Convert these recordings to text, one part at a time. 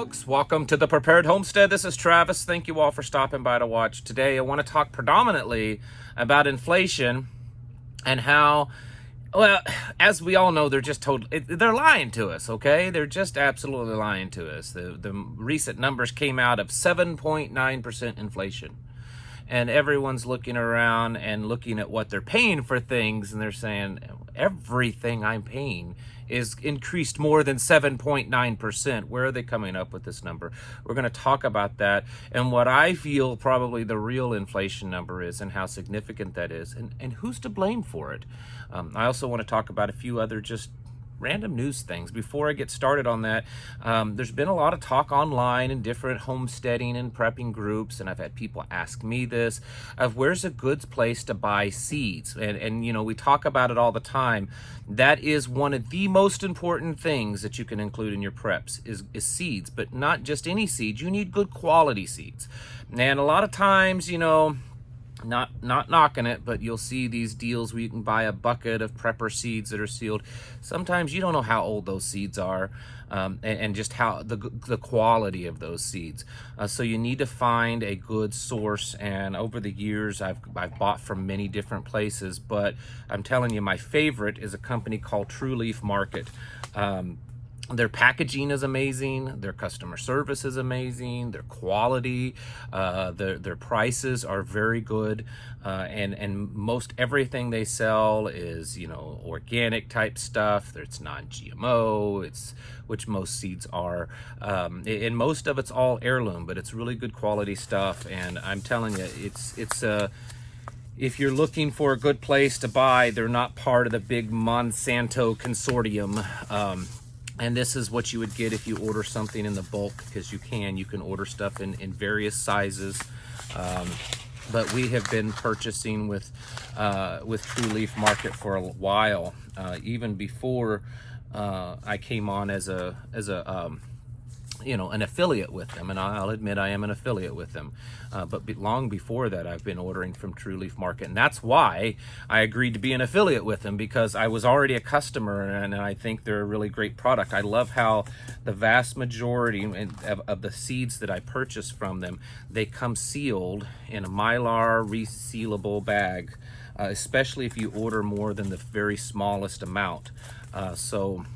folks. Welcome to the Prepared Homestead. This is Travis. Thank you all for stopping by to watch. Today, I want to talk predominantly about inflation and how, well, as we all know, they're lying to us, okay? They're just absolutely lying to us. The recent numbers came out of 7.9% inflation. And everyone's looking around and looking at what they're paying for things, and they're saying, everything I'm paying is increased more than 7.9%. Where are they coming up with this number? We're going to talk about that and what I feel probably the real inflation number is and how significant that is and who's to blame for it. I also want to talk about a few other just random news things. Before I get started on that, there's been a lot of talk online in different homesteading and prepping groups, and I've had people ask me this, of where's a good place to buy seeds. And you know, we talk about it all the time. That is one of the most important things that you can include in your preps is seeds, but not just any seeds. You need good quality seeds. And a lot of times, you know, not knocking it, but you'll see these deals where you can buy a bucket of prepper seeds that are sealed. Sometimes you don't know how old those seeds are, and just how the quality of those seeds. So you need to find a good source. And over the years, I've bought from many different places, but I'm telling you, my favorite is a company called True Leaf Market. Their packaging is amazing, their customer service is amazing, their quality, their prices are very good, and most everything they sell is, you know, organic type stuff. It's non-GMO, which most seeds are, and most of it's all heirloom, but it's really good quality stuff. And I'm telling you, if you're looking for a good place to buy, they're not part of the big Monsanto consortium. And this is what you would get if you order something in the bulk, because you can order stuff in various sizes. But we have been purchasing with True Leaf Market for a while, even before I came on as an affiliate with them, and I'll admit I am an affiliate with them. But long before that, I've been ordering from True Leaf Market, and that's why I agreed to be an affiliate with them, because I was already a customer, and I think they're a really great product. I love how the vast majority of the seeds that I purchase from them, they come sealed in a Mylar resealable bag, especially if you order more than the very smallest amount. So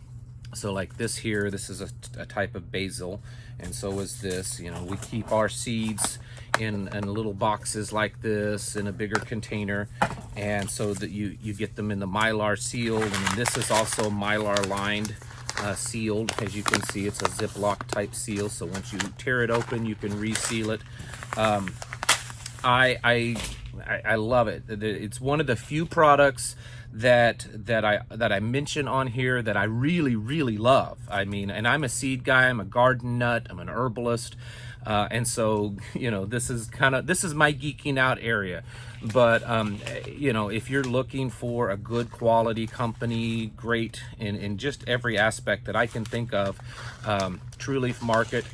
like this here, this is a type of basil, and so is this. You know, we keep our seeds in little boxes like this in a bigger container, and so that you get them in the Mylar sealed, and then this is also Mylar lined, sealed. As you can see, it's a Ziploc type seal, so once you tear it open, you can reseal it. I love it. It's one of the few products that I mention on here that I really love. I mean, and I'm a seed guy, I'm a garden nut, I'm an herbalist, and so, you know, this is my geeking out area. But you know, if you're looking for a good quality company, great in just every aspect that I can think of, True Leaf Market,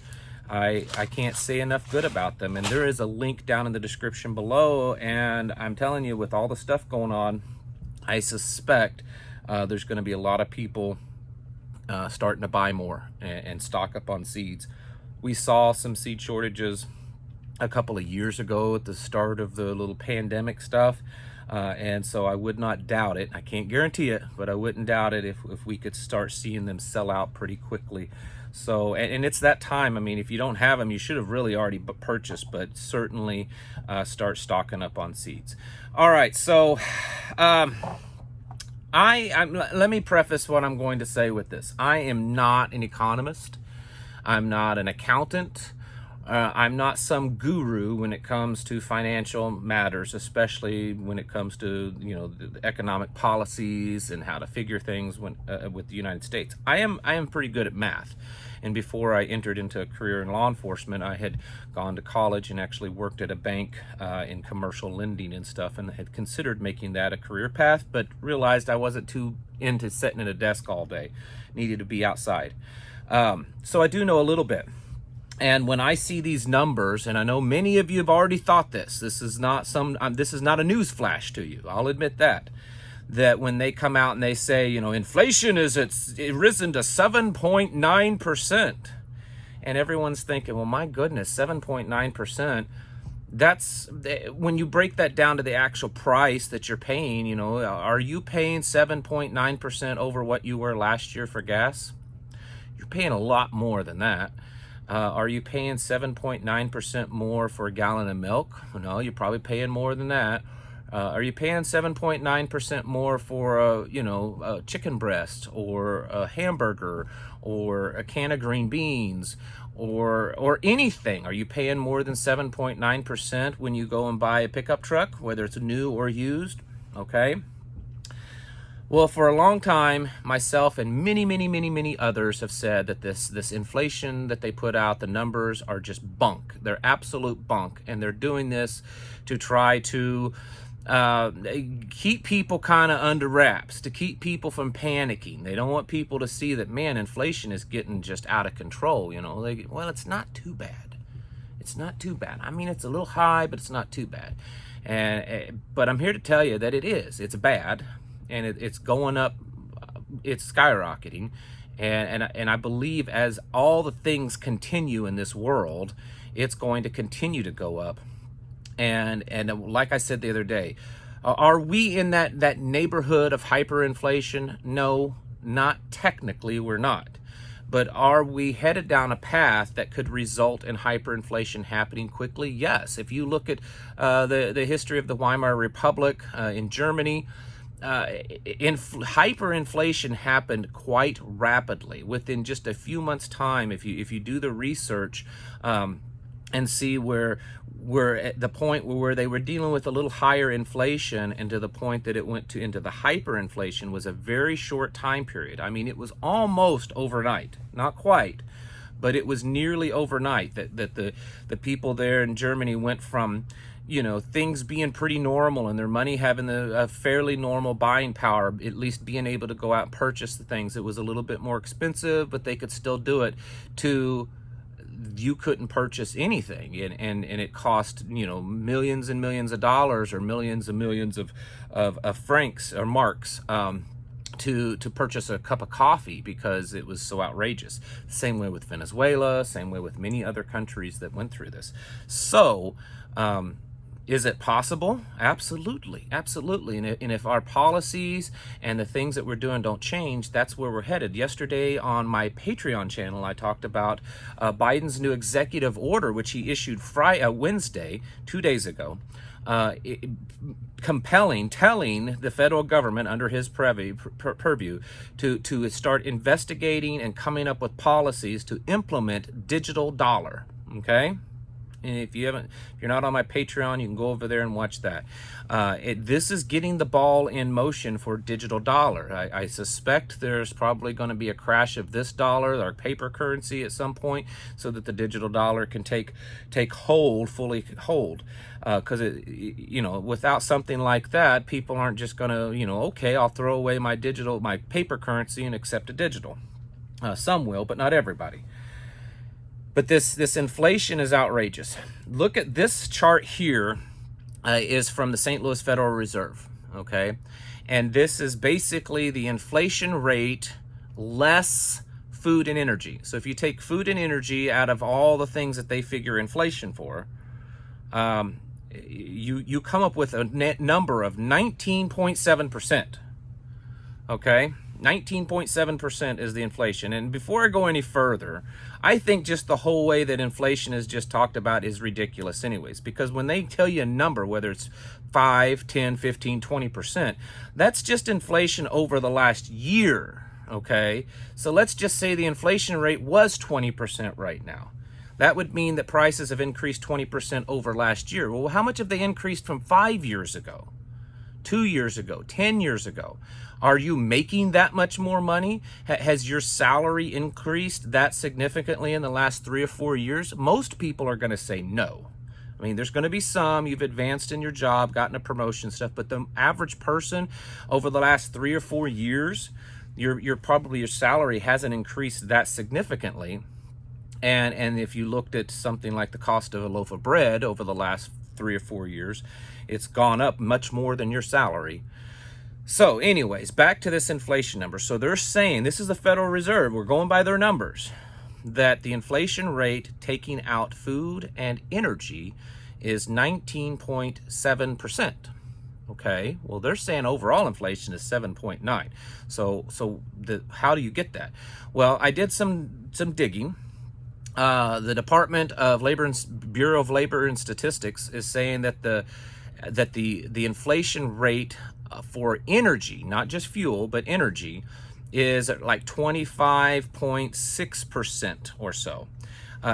I can't say enough good about them. And there is a link down in the description below, and I'm telling you, with all the stuff going on, I suspect there's going to be a lot of people starting to buy more and stock up on seeds. We saw some seed shortages a couple of years ago at the start of the little pandemic stuff, and so I would not doubt it. I can't guarantee it, but I wouldn't doubt it if we could start seeing them sell out pretty quickly. So, and it's that time. I mean, if you don't have them, you should have really already purchased, but certainly start stocking up on seeds. All right, so let me preface what I'm going to say with this. I am not an economist. I'm not an accountant. I'm not some guru when it comes to financial matters, especially when it comes to, you know, the economic policies and how to figure things with the United States. I am pretty good at math. And before I entered into a career in law enforcement, I had gone to college and actually worked at a bank in commercial lending and stuff, and had considered making that a career path, but realized I wasn't too into sitting at a desk all day. Needed to be outside. So I do know a little bit. And when I see these numbers, and I know many of you have already thought this is not a news flash to you, I'll admit that when they come out and they say, you know, inflation it's risen to 7.9%. And everyone's thinking, well, my goodness, 7.9%. That's when you break that down to the actual price that you're paying. You know, are you paying 7.9% over what you were last year for gas? You're paying a lot more than that. Are you paying 7.9% more for a gallon of milk? No, you're probably paying more than that. Are you paying 7.9% more for a chicken breast or a hamburger or a can of green beans or anything? Are you paying more than 7.9% when you go and buy a pickup truck, whether it's new or used? Okay. Well, for a long time, myself and many others have said that this inflation that they put out, the numbers are just bunk. They're absolute bunk, and they're doing this to try to keep people kind of under wraps, to keep people from panicking. They don't want people to see that, man, inflation is getting just out of control. You know, well, it's not too bad. It's not too bad. I mean, it's a little high, but it's not too bad. But I'm here to tell you that it is. It's bad. And it's going up, it's skyrocketing, and I believe as all the things continue in this world, it's going to continue to go up. And like I said the other day, are we in that neighborhood of hyperinflation? No, not technically, we're not. But are we headed down a path that could result in hyperinflation happening quickly? Yes. If you look at the history of the Weimar Republic in Germany, hyperinflation happened quite rapidly within just a few months' time. If you do the research and see where we're at the point where they were dealing with a little higher inflation, and to the point that it went into the hyperinflation, was a very short time period. I mean, it was almost overnight, not quite, but it was nearly overnight that the people there in Germany went from, you know, things being pretty normal and their money having a fairly normal buying power, at least being able to go out and purchase the things. It was a little bit more expensive, but they could still do it, to you couldn't purchase anything, and it cost, you know, millions and millions of dollars, or millions and millions of francs or marks to purchase a cup of coffee, because it was so outrageous. Same way with Venezuela, same way with many other countries that went through this. So is it possible? Absolutely, absolutely. And if our policies and the things that we're doing don't change, that's where we're headed. Yesterday on my Patreon channel, I talked about Biden's new executive order, which he issued Wednesday, 2 days ago, telling the federal government under his purview to start investigating and coming up with policies to implement digital dollar. Okay. And if you're not on my Patreon, you can go over there and watch that. This is getting the ball in motion for digital dollar. I suspect there's probably going to be a crash of this dollar, our paper currency, at some point, so that the digital dollar can take fully hold. Because without something like that, people aren't just going to, okay, I'll throw away my paper currency and accept a digital. Some will, but not everybody. But this inflation is outrageous. Look at this chart here, is from the St. Louis Federal Reserve, okay? And this is basically the inflation rate less food and energy. So if you take food and energy out of all the things that they figure inflation for, you come up with a net number of 19.7%, okay? 19.7% is the inflation. And before I go any further, I think just the whole way that inflation is just talked about is ridiculous anyways, because when they tell you a number, whether it's 5, 10, 15, 20%, that's just inflation over the last year, okay? So let's just say the inflation rate was 20% right now. That would mean that prices have increased 20% over last year. Well, how much have they increased from 5 years ago, 2 years ago, 10 years ago? Are you making that much more money? Has your salary increased that significantly in the last 3 or 4 years? Most people are going to say no. I mean, there's going to be some, you've advanced in your job, gotten a promotion, stuff, but the average person over the last 3 or 4 years, your salary hasn't increased that significantly. And if you looked at something like the cost of a loaf of bread over the last 3 or 4 years, it's gone up much more than your salary. So anyways, back to this inflation number. So they're saying, this is the Federal Reserve, we're going by their numbers. that the inflation rate taking out food and energy is 19.7%. Okay, well, they're saying overall inflation is 7.9. So how do you get that? Well, I did some digging. The Department of Labor and Bureau of Labor and Statistics is saying that the inflation rate for energy, not just fuel, but energy, is at like 25.6% or so.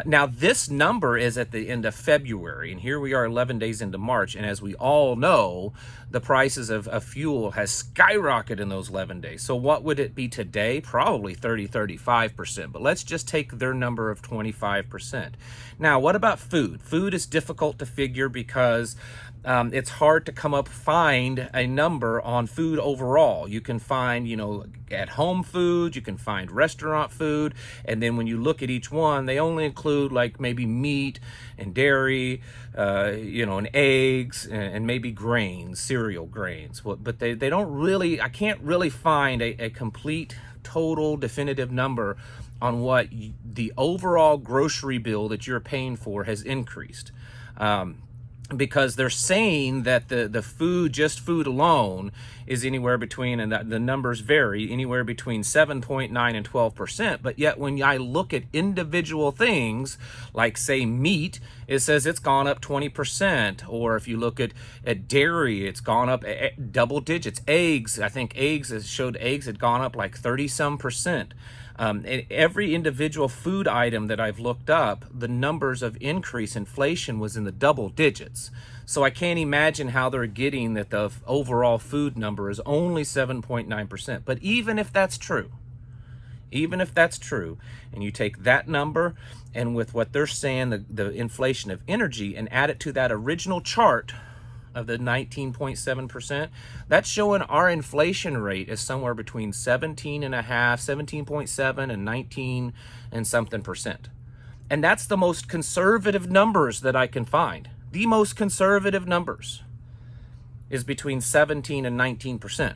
Now, this number is at the end of February, and here we are 11 days into March, and as we all know, the prices of fuel has skyrocketed in those 11 days. So what would it be today? Probably 35%, but let's just take their number of 25%. Now, what about food? Food is difficult to figure because it's hard to find a number on food overall. You can find, at home food, you can find restaurant food, and then when you look at each one, they only include like maybe meat and dairy, and eggs and maybe grains, cereal grains. But they don't really, I can't really find a complete, total, definitive number on what the overall grocery bill that you're paying for has increased. Because they're saying that the food alone is anywhere between, and the numbers vary, anywhere between 7.9 and 12%. But yet when I look at individual things, like say meat, it says it's gone up 20%. Or if you look at dairy, it's gone up double digits. Eggs, I think eggs had gone up like 30-some%. Every individual food item that I've looked up, the numbers of increase inflation was in the double digits. So I can't imagine how they're getting that the overall food number is only 7.9%. But even if that's true, and you take that number and with what they're saying, the inflation of energy, and add it to that original chart of the 19.7%, that's showing our inflation rate is somewhere between 17.7 and 19 and something percent. And that's the most conservative numbers that I can find. The most conservative numbers is between 17 and 19%.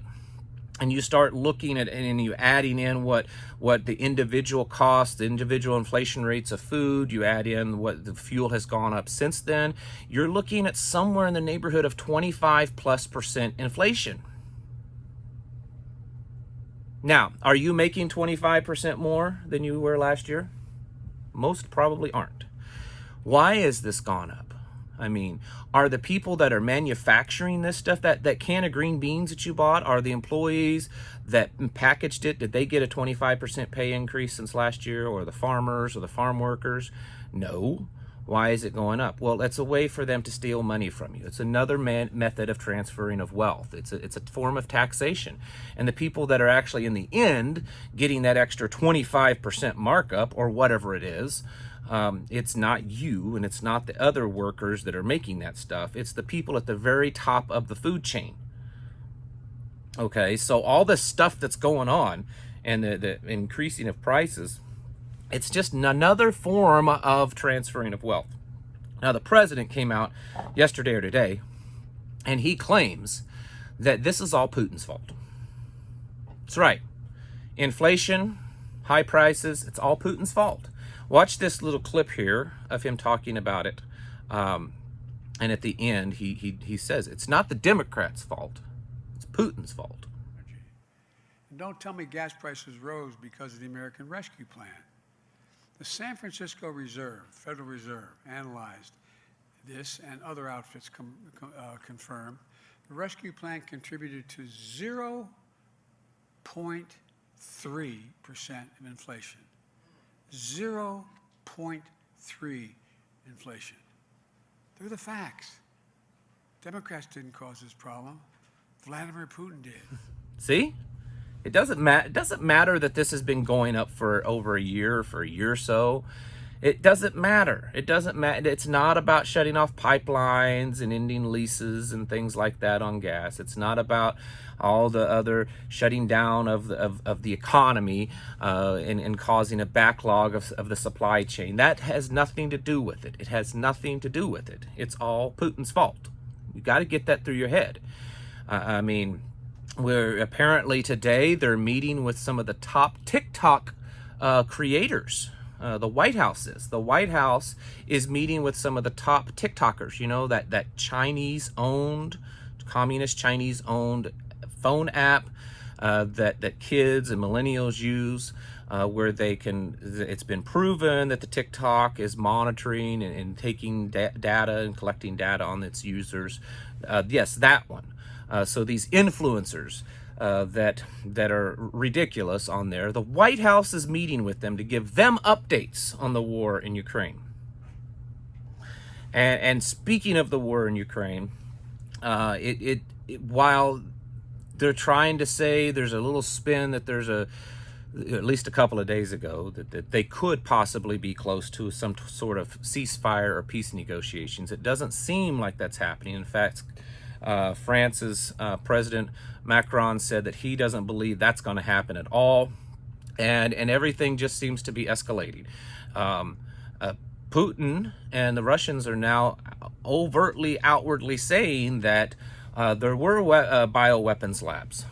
And you start looking at and you adding in what the individual costs, the individual inflation rates of food, you add in what the fuel has gone up since then, you're looking at somewhere in the neighborhood of 25+% inflation. Now, are you making 25% more than you were last year? Most probably aren't. Why has this gone up? I mean, are the people that are manufacturing this stuff, that can of green beans that you bought, are the employees that packaged it, did they get a 25% pay increase since last year, or the farmers or the farm workers? No. Why is it going up? Well, it's a way for them to steal money from you. It's another method of transferring of wealth. It's a form of taxation. And the people that are actually in the end getting that extra 25% markup or whatever it is, it's not you and it's not the other workers that are making that stuff. It's the people at the very top of the food chain. Okay, so all this stuff that's going on and the increasing of prices, it's just another form of transferring of wealth. Now, the president came out yesterday or today, and he claims that this is all Putin's fault. That's right. Inflation, high prices, it's all Putin's fault. Watch this little clip here of him talking about it. And at the end, he says, it's not the Democrats' fault. It's Putin's fault. And don't tell me gas prices rose because of the American Rescue Plan. The San Francisco Reserve, Federal Reserve, analyzed this, and other outfits confirm the rescue plan contributed to 0.3% of inflation. 0.3 inflation. They're the facts. Democrats didn't cause this problem. Vladimir Putin did. See? It doesn't matter that this has been going up for over a year or so. It doesn't matter. It doesn't matter. It's not about shutting off pipelines and ending leases and things like that on gas. It's not about all the other shutting down of the economy and causing a backlog of the supply chain. That has nothing to do with it. It has nothing to do with it. It's all Putin's fault. You got to get that through your head. I mean, where apparently today they're meeting with some of the top TikTok creators. The White House is. The White House is meeting with some of the top TikTokers, you know, that Chinese-owned, communist Chinese-owned phone app that kids and millennials use, where they can, it's been proven that the TikTok is monitoring and taking data and collecting data on its users. Yes, that one. So these influencers that are ridiculous on there, the White House is meeting with them to give them updates on the war in Ukraine. And speaking of the war in Ukraine, while they're trying to say, there's a little spin that there's at least a couple of days ago, that they could possibly be close to some sort of ceasefire or peace negotiations. It doesn't seem like that's happening. In fact, France's President Macron said that he doesn't believe that's going to happen at all, and everything just seems to be escalating. Putin and the Russians are now outwardly saying that there were bioweapons labs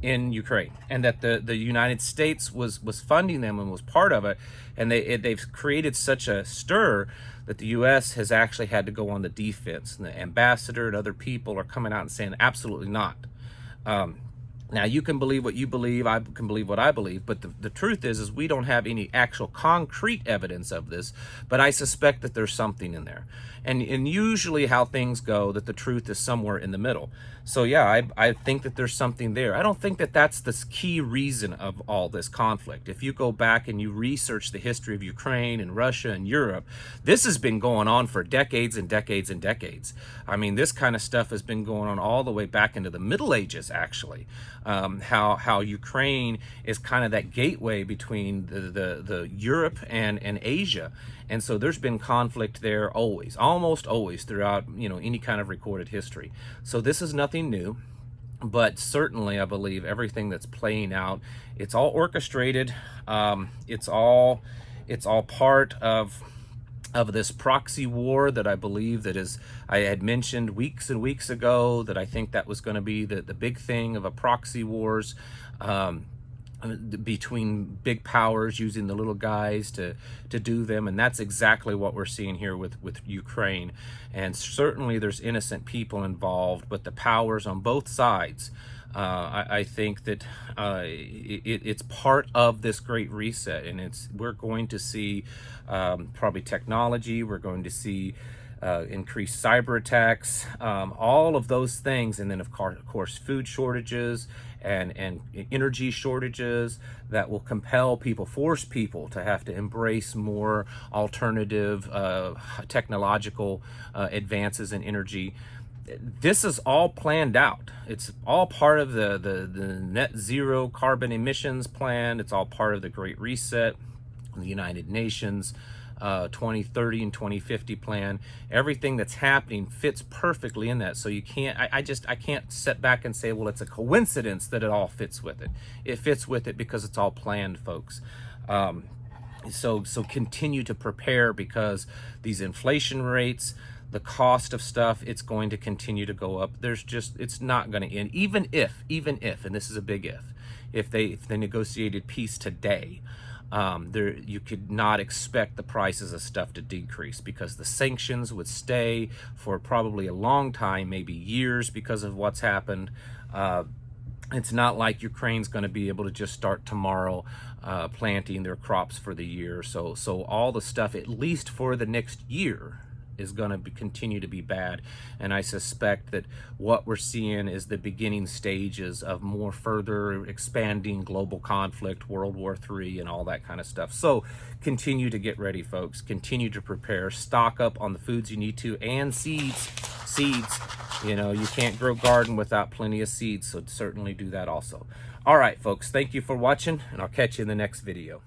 in Ukraine, and that the United States was funding them and was part of it, and they've created such a stir that the U.S. has actually had to go on the defense, and the ambassador and other people are coming out and saying absolutely not. Now, you can believe what you believe, I can believe what I believe, but the truth is we don't have any actual concrete evidence of this, but I suspect that there's something in there. And usually how things go, that the truth is somewhere in the middle. So yeah, I think that there's something there. I don't think that that's the key reason of all this conflict. If you go back and you research the history of Ukraine and Russia and Europe, this has been going on for decades and decades and decades. I mean, this kind of stuff has been going on all the way back into the Middle Ages, actually. How Ukraine is kind of that gateway between the Europe and Asia. And so there's been conflict there always, almost always throughout, you know, any kind of recorded history. So this is nothing new, but certainly I believe everything that's playing out, it's all orchestrated. It's all part of this proxy war that I believe that is, I had mentioned weeks and weeks ago, that I think that was going to be the big thing of a proxy wars between big powers using the little guys to do them. And that's exactly what we're seeing here with Ukraine. And certainly there's innocent people involved, but the powers on both sides, I think that it's part of this great reset, and we're going to see probably technology, we're going to see increased cyber attacks, all of those things, and then of course food shortages and energy shortages that will compel people, force people to have to embrace more alternative technological advances in energy. This is all planned out. It's all part of the net zero carbon emissions plan. It's all part of the Great Reset, the United Nations 2030 and 2050 plan. Everything that's happening fits perfectly in that. So you can't, I can't sit back and say, well, it's a coincidence that it all fits with it. It fits with it because it's all planned, folks. So continue to prepare, because these inflation rates, the cost of stuff, it's going to continue to go up. It's not going to end, even if, and this is a big if they negotiated peace today, you could not expect the prices of stuff to decrease, because the sanctions would stay for probably a long time, maybe years, because of what's happened. It's not like Ukraine's going to be able to just start tomorrow planting their crops for the year. So all the stuff, at least for the next year, is going to continue to be bad. And I suspect that what we're seeing is the beginning stages of more further expanding global conflict, World War III and all that kind of stuff. So continue to get ready, folks. Continue to prepare. Stock up on the foods you need to, and seeds. You know, you can't grow garden without plenty of seeds, so certainly do that also. All right, folks, thank you for watching, and I'll catch you in the next video.